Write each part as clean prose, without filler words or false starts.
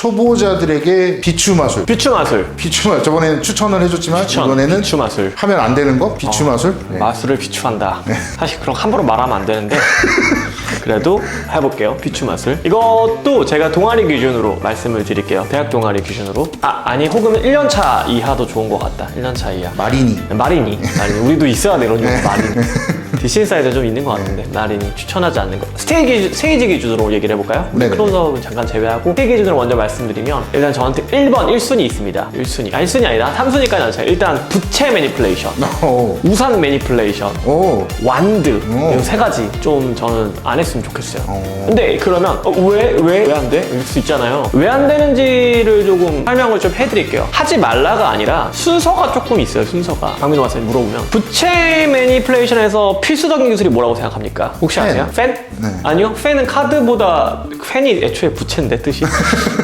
초보자들에게 비추 마술. 비추 마술. 비추 마술. 저번에는 추천을 해줬지만 이번에는 비추 마술. 하면 안 되는 거 비추 마술. 네. 마술을 비추한다. 사실 그런 함부로 말하면 안 되는데 그래도 해볼게요. 비추 마술. 이것도 제가 동아리 기준으로 말씀을 드릴게요. 대학 동아리 기준으로. 아니 혹은 1년차 이하도 좋은 것 같다. 1년차 이하. 마리니. 우리도 있어야 돼, 이런 정도. 마리니. DC 사이드 좀 있는 것 같은데 마리니 추천하지 않는 거. 스테이지 기준으로 얘기를 해볼까요? 네네. 클로즈업은 잠깐 제외하고 스테이지 기준으로 먼저 말씀드리면 일단 저한테 1번 1순위 있습니다. 1순위. 1순위 아니다. 3순위까지 나눠요. 일단 부채 매니플레이션, 우산 매니플레이션, 완드. 이 세 가지 좀 저는 안 했으면 좋겠어요. 근데 그러면 왜 안 돼? 이럴 수 있잖아요. 왜 안 되는지를 조금 설명을 좀 해드릴게요. 하지 말라가 아니라 순서가 조금 있어요. 순서가. 박민호 박사님 물어보면 부채 매니플레이션에서 필수적인 기술이 뭐라고 생각합니까? 혹시 아세요? 팬? 네. 아니요. 팬은 카드보다 팬이 애초에 부채인데 뜻이.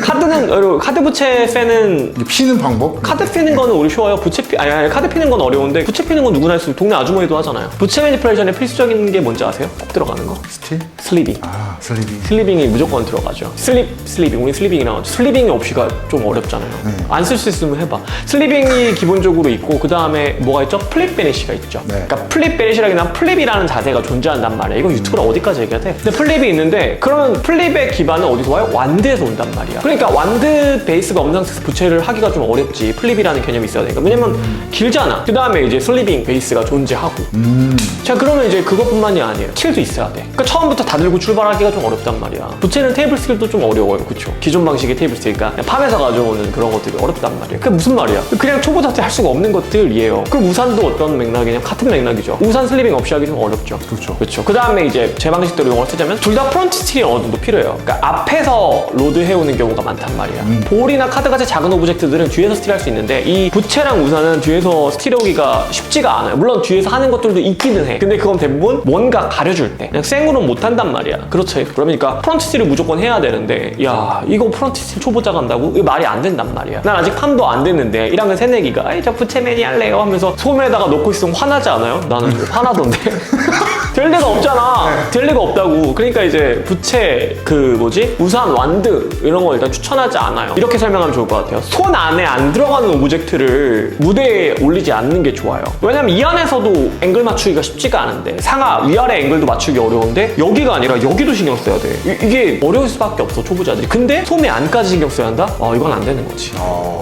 카드 부채 팬은 피는 방법? 카드 피는 거는 우리 쉬워요. 아니, 카드 피는 건 어려운데 부채 피는 건 누구나 할 수 있고 동네 아주머니도 하잖아요. 부채 매니플레이션의 필수적인 게 뭔지 아세요? 꼭 들어가는 거? 슬리빙. 슬리빙. 슬리빙이 무조건 들어가죠. 슬리빙. 우리 슬리빙이랑 슬리빙이 없이가 좀 어렵잖아요. 안 쓸 수 있으면 해봐. 슬리빙이 기본적으로 있고 그 다음에 뭐가 있죠? 플립 베니시가 있죠. 네. 그러니까 플립 베니시라기보다 플립이라는 자세가 존재한단 말이야. 이거 유튜브로 어디까지 얘기해야 돼? 근데 플립이 있는데 그러면 플립의 기반은 어디서 와요? 완드에서 온단 말이야. 그러니까 완드 베이스가 없는 상태에서 부채를 하기가 좀 어렵지. 플립이라는 개념이 있어야 되니까. 왜냐면 길잖아. 그 다음에 이제 슬리빙 베이스가 존재하고. 자, 그러면 이제 그것뿐만이 아니에요. 킬도 있어야 돼. 그러니까 처음부터 다 들고 출발하기가 좀 어렵단 말이야. 부채는 테이블 스킬도 좀 어려워요. 그쵸? 기존 방식의 테이블 스킬. 그러니까 팜에서 가져오는 그런 것들이 어렵단 말이야. 그게 무슨 말이야? 그냥 초보자한테 할 수가 없는 것들이에요. 그럼 우산도 어떤 맥락이냐면 같은 맥락이죠. 우산 슬리빙 없이 하기 좀 어렵죠. 그렇죠. 그 다음에 이제 제 방식대로 용어를 쓰자면 둘 다 프론트 스틸이 어느 정도 필요해요. 그러니까 앞에서 로드 해오는 경우가 많단 말이야. 볼이나 카드같이 작은 오브젝트들은 뒤에서 스틸할 수 있는데 이 부채랑 우산은 뒤에서 스틸하기가 쉽지가 않아요. 물론 뒤에서 하는 것들도 있기는 해. 근데 그건 대부분 뭔가 가려줄 때 그냥 생으로는 못한단 말이야. 그렇죠. 그러니까 프론트 스틸을 무조건 해야 되는데 야 이거 프론트 스틸 초보자가 한다고? 이거 말이 안 된단 말이야. 난 아직 팜도 안 됐는데 1학년 새내기가 아이 저 부채매니 할래요 하면서 소매에다가 넣고 있으면 화나지 않아요? 나는 화나던데. 될 리가 없잖아. 될 리가 없다고. 그러니까 이제 부채 우산, 완드 이런 거 일단 추천하지 않아요. 이렇게 설명하면 좋을 것 같아요. 손 안에 안 들어가는 오브젝트를 무대에 올리지 않는 게 좋아요. 왜냐면 이 안에서도 앵글 맞추기가 쉽지가 않은데 상하, 위아래 앵글도 맞추기 어려운데 여기가 아니라 여기도 신경 써야 돼. 이게 어려울 수밖에 없어, 초보자들이. 근데 소매 안까지 신경 써야 한다? 이건 안 되는 거지.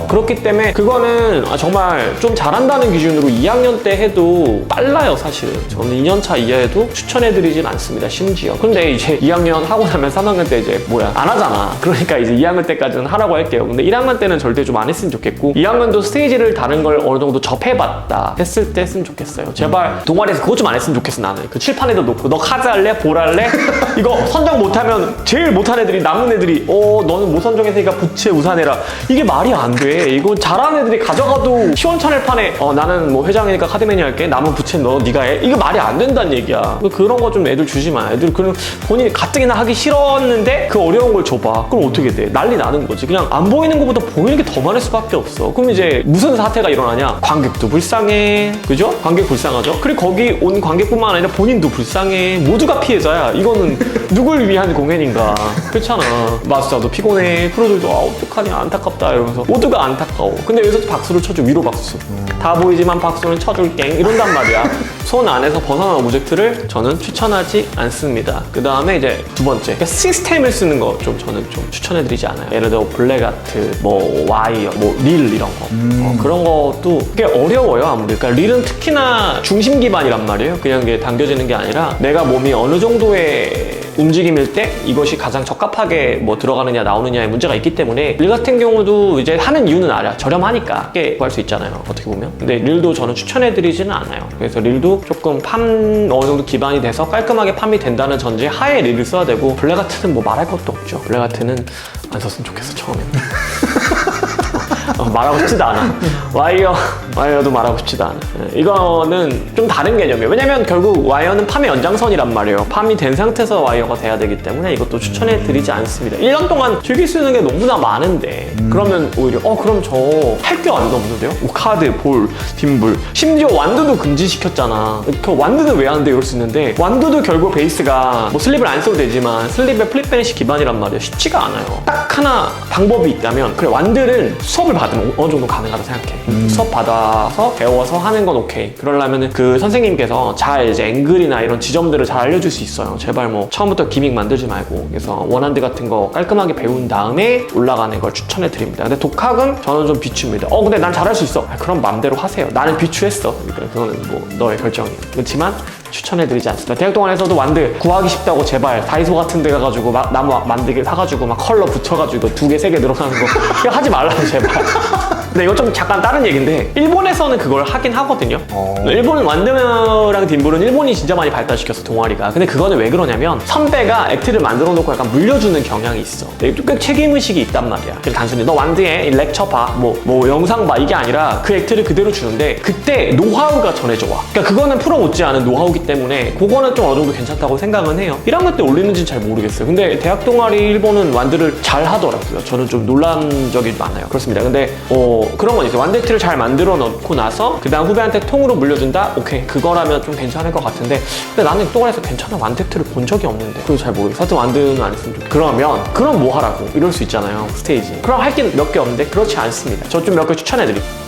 그렇기 때문에 그거는 정말 좀 잘한다는 기준으로 2학년 때 해도 빨라요, 사실은. 저는 2년차 이하에도 추천해드리진 않습니다, 심지어. 근데 이제 2학년 하고 나면 3학년 때 이제 안 하잖아. 그러니까 이제 2학년 때까지는 하라고 할게요. 근데 1학년 때는 절대 좀 안 했으면 좋겠고 2학년도 스테이지를 다른 걸 어느 정도 접해봤다 했을 때 했으면 좋겠어요. 제발 동아리에서 그것 좀 안 했으면 좋겠어. 나는 그 칠판에도 놓고 너 카드 할래? 볼 할래? 이거 선정 못하면 제일 못한 애들이 남은 애들이 너는 못 선정했으니까 부채 우산해라. 이게 말이 안 돼. 이거 잘하는 애들이 가져가도 시원찮을 판에 나는 뭐 회장이니까 카드맨이 할게. 남은 부채 너 네가 해. 이거 말이 안 된다는 얘기야. 그런 거 좀 애들 주지 마. 애들 그냥 본인이 가뜩이나 하기 싫었는데 그 어려운 걸 줘봐. 그럼 어떻게 돼? 난리 나는 거지. 그냥 안 보이는 것보다 보이는 게 더 많을 수밖에 없어. 그럼 이제 무슨 사태가 일어나냐? 관객도 불쌍해. 그죠? 관객 불쌍하죠? 그리고 거기 온 관객뿐만 아니라 본인도 불쌍해. 모두가 피해자야. 이거는 누굴 위한 공연인가? 그렇잖아. 마스터도 피곤해. 프로들도 어떡하냐 안타깝다 이러면서 모두가 안타까워. 근데 여기서 박수를 쳐줘. 위로 박수. 다 보이지만 박수는 쳐줄게. 이런단 말이야. 손 안에서 벗어난 오브젝트를 저는 추천하지 않습니다. 그 다음에 이제 두 번째, 그러니까 시스템을 쓰는 거 저는 좀 추천해드리지 않아요. 예를 들어 블랙 아트, 와이어, 릴 이런 거. 그런 것도 꽤 어려워요, 아무래도. 그러니까 릴은 특히나 중심 기반이란 말이에요. 그냥 이게 당겨지는 게 아니라 내가 몸이 어느 정도의 움직임일 때 이것이 가장 적합하게 들어가느냐 나오느냐에 문제가 있기 때문에 릴 같은 경우도 이제 하는 이유는 알아. 저렴하니까 꽤 구할 수 있잖아요, 어떻게 보면. 근데 릴도 저는 추천해드리지는 않아요. 그래서 릴도 조금 팜 어느 정도 기반이 돼서 깔끔하게 팜이 된다는 전제 하에 릴을 써야 되고 블랙 아트는 말할 것도 없죠. 블랙 아트는 안 썼으면 좋겠어, 처음에는. 말하고 싶지도 않아. 와이어도 말하고 싶지도 않아. 이거는 좀 다른 개념이에요. 왜냐면 결국 와이어는 팜의 연장선이란 말이에요. 팜이 된 상태에서 와이어가 돼야 되기 때문에 이것도 추천해 드리지 않습니다. 1년 동안 즐길 수 있는 게 너무나 많은데 그러면 오히려 그럼 저 할 게 완전 없는데요? 카드, 볼, 빈불, 심지어 완두도 금지시켰잖아. 그 완두는 왜 안 돼? 이럴 수 있는데 완두도 결국 베이스가 뭐 슬립을 안 써도 되지만 슬립의 플립 베니시 기반이란 말이에요. 쉽지가 않아요. 딱 하나 방법이 있다면 그래, 완두는 수업을 받으면 어느 정도 가능하다 생각해. 수업 받아서 배워서 하는 건 오케이. 그러려면 그 선생님께서 잘 이제 앵글이나 이런 지점들을 잘 알려줄 수 있어요. 제발 뭐 처음부터 기믹 만들지 말고. 그래서 원핸드 같은 거 깔끔하게 배운 다음에 올라가는 걸 추천해 드립니다. 근데 독학은 저는 좀 비추입니다. 근데 난 잘할 수 있어. 그럼 맘대로 하세요. 나는 비추했어. 그러니까 그거는 뭐 너의 결정이에요. 그렇지만 추천해드리지 않습니다. 대학 동안에서도 완드 구하기 쉽다고 제발 다이소 같은 데 가가지고 막 나무 만들기 사가지고 막 컬러 붙여가지고 2개, 3개 늘어나는 거 그거 하지 말라고 제발. 근데 이거 좀 잠깐 다른 얘기인데 일본에서는 그걸 하긴 하거든요. 일본 완드랑 딘불은 일본이 진짜 많이 발달시켰어 동아리가. 근데 그거는 왜 그러냐면 선배가 액트를 만들어 놓고 약간 물려주는 경향이 있어. 꽤 책임의식이 있단 말이야. 그래서 단순히 너 완드에 렉처 봐, 뭐 영상 봐 이게 아니라 그 액트를 그대로 주는데 그때 노하우가 전해져 와. 그러니까 그거는 프로 못지 않은 노하우기 때문에 그거는 좀 어느 정도 괜찮다고 생각은 해요. 1학년 때 올리는지는 잘 모르겠어요. 근데 대학 동아리 일본은 완드를 잘 하더라고요. 저는 좀 놀란 적이 많아요. 그렇습니다. 근데 그런 건 있어요. 완드트를 잘 만들어 놓고 나서 그 다음 후배한테 통으로 물려준다? 오케이. 그거라면 좀 괜찮을 것 같은데 근데 나는 동아리에서 괜찮은 완드트를 본 적이 없는데 그거 잘 모르겠어. 하여튼 완드는 안 했으면 좋겠어. 그럼 뭐 하라고 이럴 수 있잖아요. 스테이지. 그럼 할 게 몇 개 없는데 그렇지 않습니다. 저 좀 몇 개 추천해드릴게요.